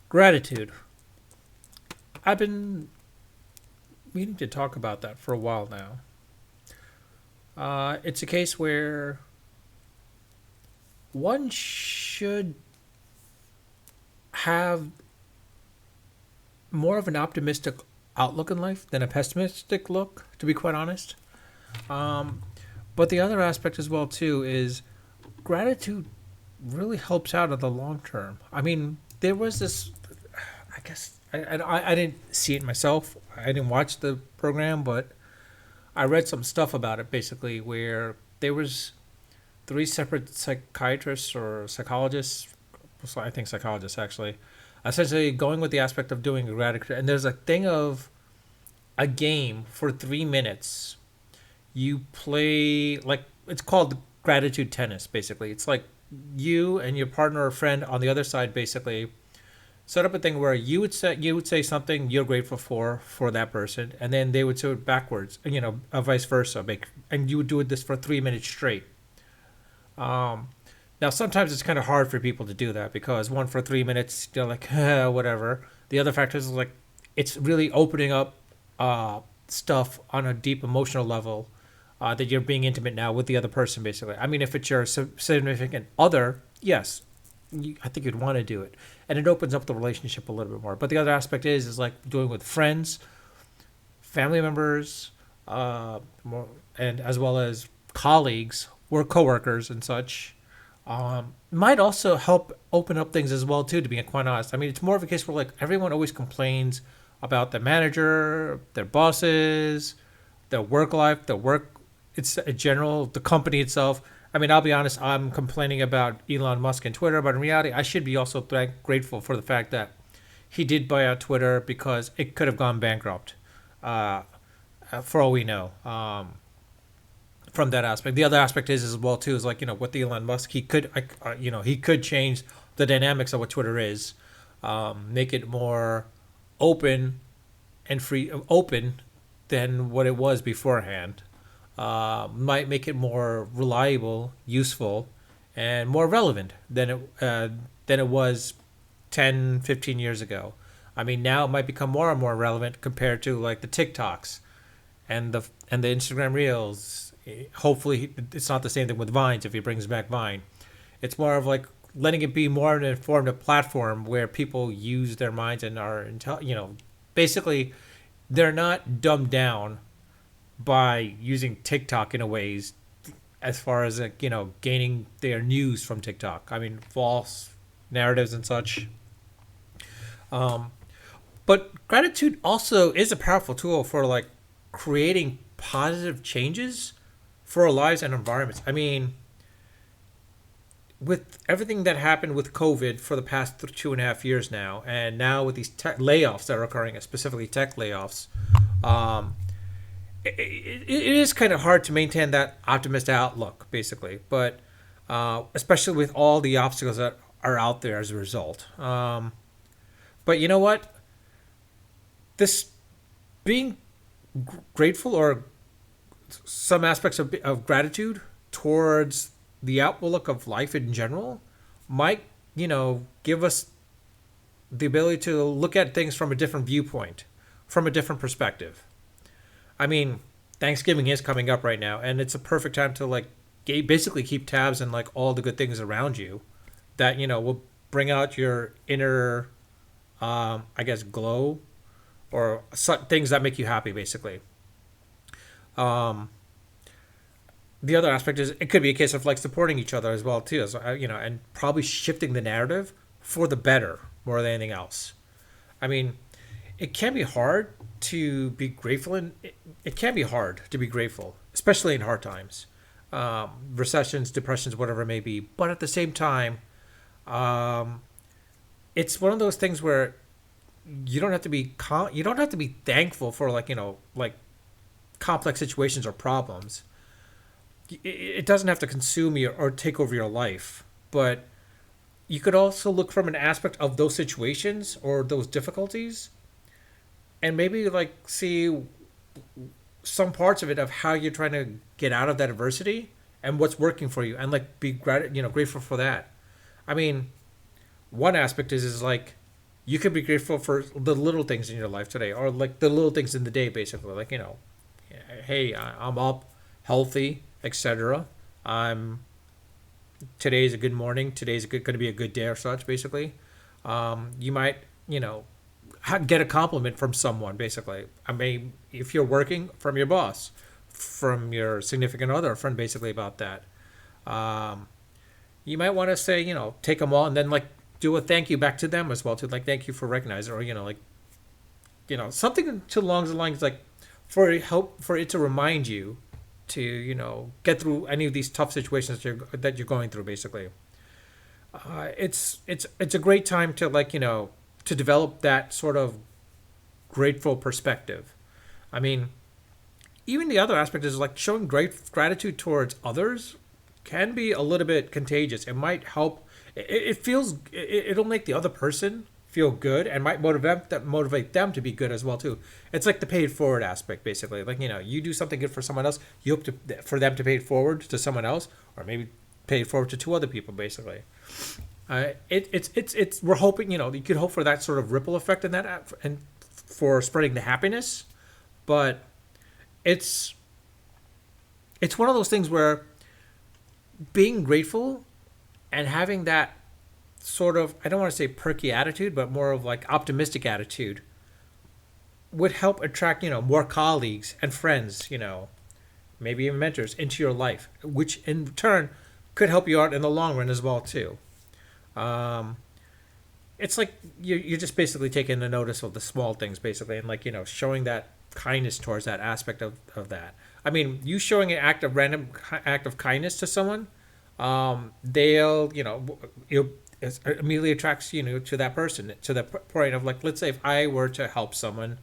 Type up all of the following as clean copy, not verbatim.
Gratitude. I've been meaning to talk about that for a while now. It's a case where one should have more of an optimistic outlook in life than a pessimistic look, to be quite honest. Um, but the other aspect as well too is gratitude really helps out in the long term. I mean, there was this. I guess I didn't see it myself. I didn't watch the program, but I read some stuff about it basically where there was three separate psychiatrists or psychologists, so I think psychologists actually, essentially going with the aspect of doing a gratitude. And there's a thing of a game for 3 minutes. You play like it's called gratitude tennis. Basically, it's like you and your partner or friend on the other side basically set up a thing where you would say something you're grateful for that person, and then they would say it backwards, vice versa. And you would do this for 3 minutes straight. Um, Now sometimes it's kind of hard for people to do that because one for 3 minutes they're like whatever. The other factor is like it's really opening up stuff on a deep emotional level that you're being intimate now with the other person. Basically, I mean, if it's your significant other, yes, I think you'd want to do it, and it opens up the relationship a little bit more. But the other aspect is like doing with friends, family members, more, and as well as colleagues, work coworkers, and such. Might also help open up things as well too. To be quite honest, I mean, it's more of a case where like everyone always complains about the manager, their bosses, their work life, their work. It's a general the company itself. I mean, I'll be honest. I'm complaining about Elon Musk and Twitter, but in reality, I should be also grateful for the fact that he did buy out Twitter because it could have gone bankrupt. Uh, for all we know, from that aspect. The other aspect is as well too is like with Elon Musk, he could he could change the dynamics of what Twitter is, make it more open and free open than what it was beforehand. Might make it more reliable, useful, and more relevant than it was 10, 15 years ago. I mean, now it might become more and more relevant compared to like the TikToks and the Instagram Reels. Hopefully, it's not the same thing with Vines if he brings back Vine. It's more of like letting it be more of an informative platform where people use their minds and are basically they're not dumbed down by using TikTok in a ways as far as gaining their news from TikTok. I mean, false narratives and such. Um, but gratitude also is a powerful tool for like creating positive changes for our lives and environments. I mean, with everything that happened with COVID for the past 2.5 years now, and now with these tech layoffs that are occurring, specifically tech layoffs, um, it is kind of hard to maintain that optimistic outlook, basically. But especially with all the obstacles that are out there as a result. But you know what? This being grateful or some aspects of gratitude towards the outlook of life in general might give us the ability to look at things from a different viewpoint, from a different perspective. I mean, Thanksgiving is coming up right now, and it's a perfect time to like basically keep tabs on like all the good things around you that will bring out your inner, I guess, glow or things that make you happy, basically. Um, the other aspect is it could be a case of like supporting each other as well too, as and probably shifting the narrative for the better more than anything else. I mean, it can be hard to be grateful, and it can be hard to be grateful, especially in hard times, recessions, depressions, whatever it may be. But at the same time, um, it's one of those things where you don't have to be thankful for like complex situations or problems. It doesn't have to consume you or take over your life, but you could also look from an aspect of those situations or those difficulties and maybe like see some parts of it of how you're trying to get out of that adversity and what's working for you and like be grateful for that. I mean, one aspect is like You could be grateful for the little things in your life today, or like the little things in the day, basically. Like, hey, I'm up, healthy, etc. I'm Today's a good morning. Today's going to be a good day or such, basically. You might, get a compliment from someone, basically. I mean, if you're working, from your boss, from your significant other, a friend, basically, about that. Um, you might want to say, take them all and then, like, do a thank you back to them as well, too. Like, thank you for recognizing, or, like, something to along the lines, like, for it to remind you to, get through any of these tough situations that you're going through, basically. It's a great time to, like, to develop that sort of grateful perspective. I mean, even the other aspect is like showing great gratitude towards others can be a little bit contagious. It might help. It feels. It'll make the other person feel good and might motivate them to be good as well too. It's like the paid forward aspect, basically. Like, you do something good for someone else, you hope for them to pay it forward to someone else, or maybe pay it forward to two other people, basically. It's we're hoping, you could hope for that sort of ripple effect in that and for spreading the happiness, but it's it's one of those things where being grateful and having that sort of, I don't want to say perky attitude, but more of like optimistic attitude would help attract, more colleagues and friends, maybe even mentors into your life, which in turn could help you out in the long run as well too. Um, it's like you're just basically taking a notice of the small things, basically, and, like, showing that kindness towards that aspect of that. I mean, you showing an act of kindness to someone, they'll, it immediately attracts, to that person, to the point of, like, let's say if I were to help someone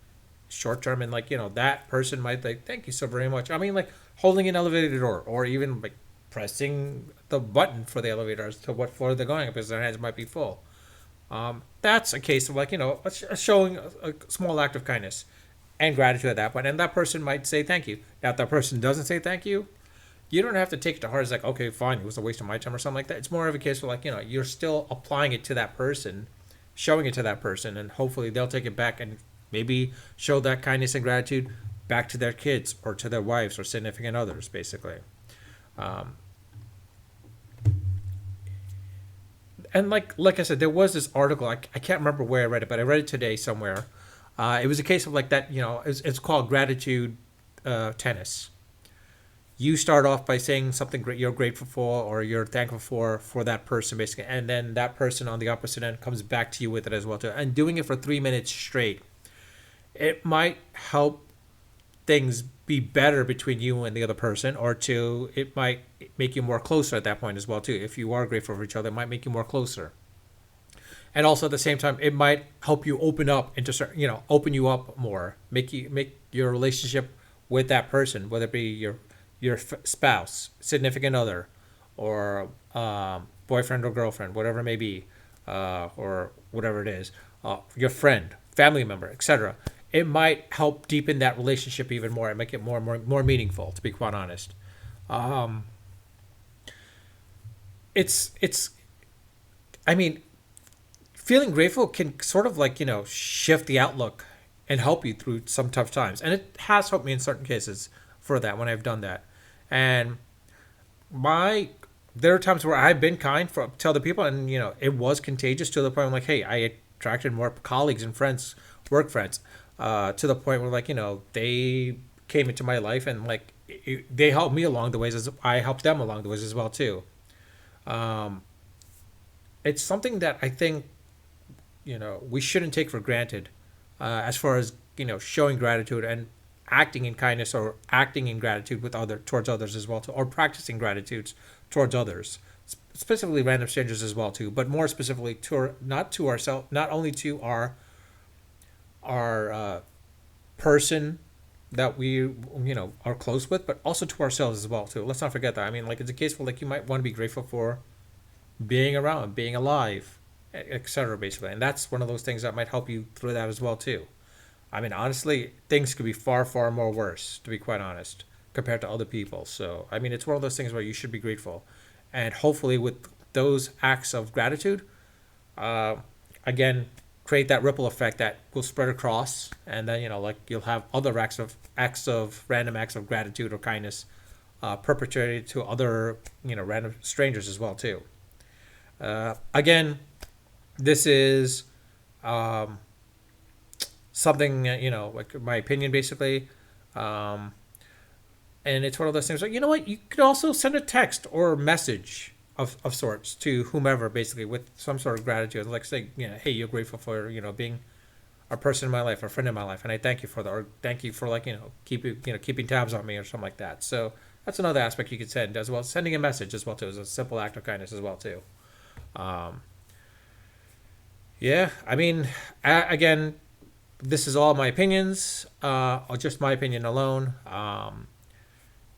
short term, and, like, that person might, like, thank you so very much. I mean, like, holding an elevator door, or even, like, pressing the button for the elevator as to what floor they're going up, because their hands might be full. That's a case of, like, showing a small act of kindness and gratitude at that point, and that person might say thank you. Now, if that person doesn't say thank you, you don't have to take it to heart. It's like, okay, fine, it was a waste of my time or something like that. It's more of a case of, like, you're still applying it to that person, showing it to that person, and hopefully they'll take it back and maybe show that kindness and gratitude back to their kids or to their wives or significant others, basically. Um, and like I said, there was this article. I can't remember where I read it, but I read it today somewhere. It was a case of, like, that. It's called gratitude tennis. You start off by saying something great you're grateful for or you're thankful for that person, basically, and then that person on the opposite end comes back to you with it as well too. And doing it for 3 minutes straight, it might help things be better between you and the other person, or two, it might make you more closer at that point as well too. If you are grateful for each other, it might make you more closer. And also at the same time, it might help you open up into open you up more, make your relationship with that person, whether it be your spouse, significant other, or boyfriend or girlfriend, whatever it may be, or whatever it is, your friend, family member, etc. It might help deepen that relationship even more and make it more meaningful. To be quite honest, um, it's. I mean, feeling grateful can sort of, like, shift the outlook and help you through some tough times, and it has helped me in certain cases for that when I've done that. And my there are times where I've been kind to other people, and, it was contagious to the point where, like, hey, I attracted more colleagues and friends, work friends, to the point where, like, they came into my life, and, like, they helped me along the ways as I helped them along the ways as well too. Um, it's something that I think, we shouldn't take for granted, as far as, showing gratitude and acting in kindness or acting in gratitude with other towards others as well too, or practicing gratitudes towards others, specifically random strangers as well too, but more specifically not to ourselves, not only to our person that we, are close with, but also to ourselves as well too. Let's not forget that. I mean, like, it's a case where, like, you might want to be grateful for being around, being alive, etc. Basically, and that's one of those things that might help you through that as well too. I mean, honestly, things could be far, far more worse, to be quite honest, compared to other people. So, I mean, it's one of those things where you should be grateful, and hopefully, with those acts of gratitude, uh, again, create that ripple effect that will spread across, and then like you'll have other random acts of gratitude or kindness perpetrated to other random strangers as well too. Again, this is something like my opinion basically. And it's one of those things like, you know what, you could also send a text or message of sorts to whomever basically with some sort of gratitude, like say, hey, you're grateful for being a person in my life, a friend in my life, and I thank you for that, or thank you for keeping tabs on me or something like that. So that's another aspect you could send as well. Sending a message as well too is a simple act of kindness as well too. Yeah, I mean, again, this is all my opinions, or just my opinion alone.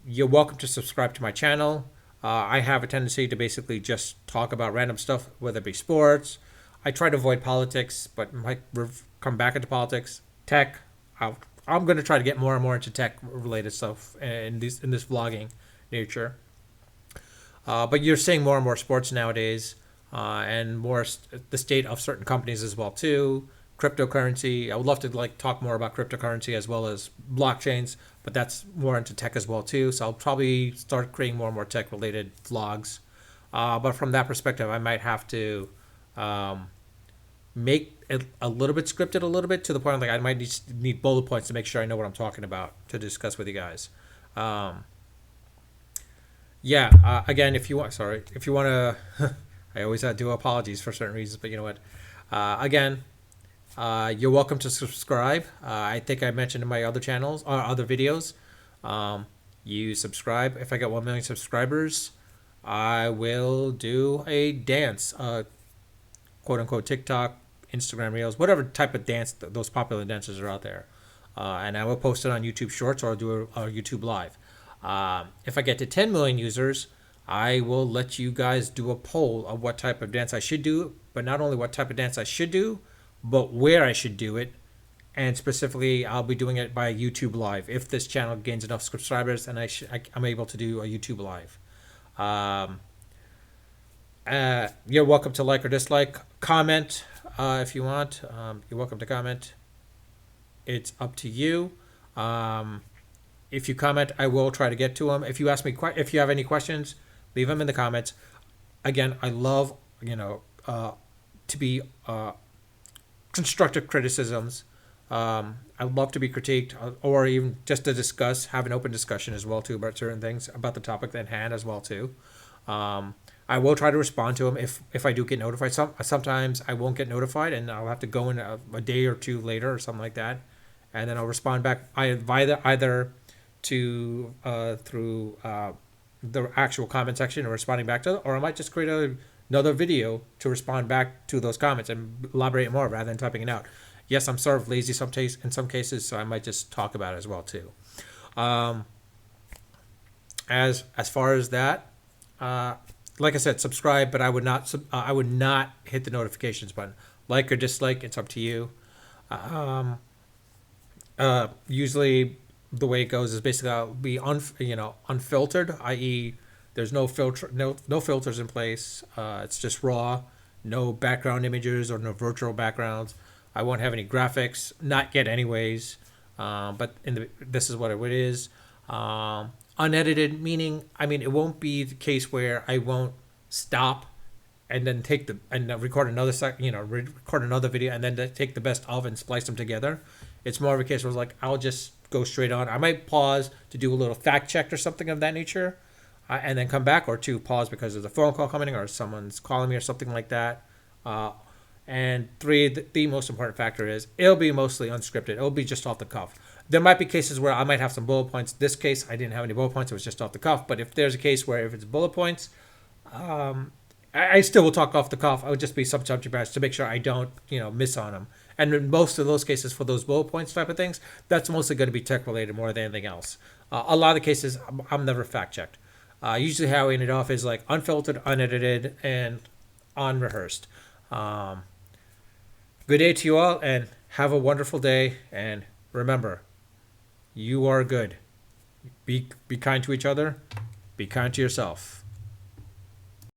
You're welcome to subscribe to my channel. I have a tendency to basically just talk about random stuff, whether it be sports. I try to avoid politics, but might come back into politics, tech. I'm going to try to get more and more into tech related stuff in this vlogging nature. But you're seeing more and more sports nowadays, and more the state of certain companies as well too. Cryptocurrency. I would love to talk more about cryptocurrency as well as blockchains, but that's more into tech as well too. So I'll probably start creating more and more tech related vlogs. But from that perspective, I might have to make it a little bit scripted, a little bit to the point I might need bullet points to make sure I know what I'm talking about to discuss with you guys. Again, if you want to, I always do apologies for certain reasons, but you know what? Again, you're welcome to subscribe. I think I mentioned in my other channels or other videos. You subscribe. If I get 1 million subscribers, I will do a dance, quote unquote TikTok, Instagram Reels, whatever type of dance those popular dances are out there, and I will post it on YouTube Shorts or do a YouTube Live. If I get to 10 million users, I will let you guys do a poll of what type of dance I should do, but not only what type of dance I should do, but where I should do it. And specifically, I'll be doing it by YouTube Live. If this channel gains enough subscribers, and I'm able to do a YouTube Live. You're welcome to like or dislike, comment if you want. You're welcome to comment. It's up to you. If you comment, I will try to get to them. If you ask me, if you have any questions, leave them in the comments. Again, I love to be constructive criticisms. I love to be critiqued, or even just to discuss, have an open discussion as well too about certain things about the topic at hand as well too. I will try to respond to them if I do get notified. Sometimes I won't get notified, and I'll have to go in a day or two later or something like that, and then I'll respond back either to through the actual comment section or responding back to it, or I might just create another video to respond back to those comments and elaborate more rather than typing it out. Yes, I'm sort of lazy in some cases, so I might just talk about it as well too. As far as that, like I said, subscribe, but I would not hit the notifications button. Like or dislike, it's up to you. Usually the way it goes is basically I'll be unfiltered, i.e. there's no filters in place. It's just raw, no background images or no virtual backgrounds. I won't have any graphics, not yet anyways. But this is what it is. Unedited, meaning, it won't be the case where I won't stop and then record another record another video and then take the best of and splice them together. It's more of a case where I'll just go straight on. I might pause to do a little fact check or something of that nature, and then come back, or to pause because there's a phone call coming or someone's calling me or something like that. And three, the most important factor is it'll be mostly unscripted. It'll be just off the cuff. There might be cases where I might have some bullet points. This case, I didn't have any bullet points. It was just off the cuff. But if there's a case where if it's bullet points, I still will talk off the cuff. I would just be some subject matter to make sure I don't, miss on them. And in most of those cases, for those bullet points type of things, that's mostly going to be tech related more than anything else. A lot of the cases, I'm never fact checked. Usually how I end it off is unfiltered, unedited, and unrehearsed. Good day to you all, and have a wonderful day. And remember, you are good. Be kind to each other. Be kind to yourself.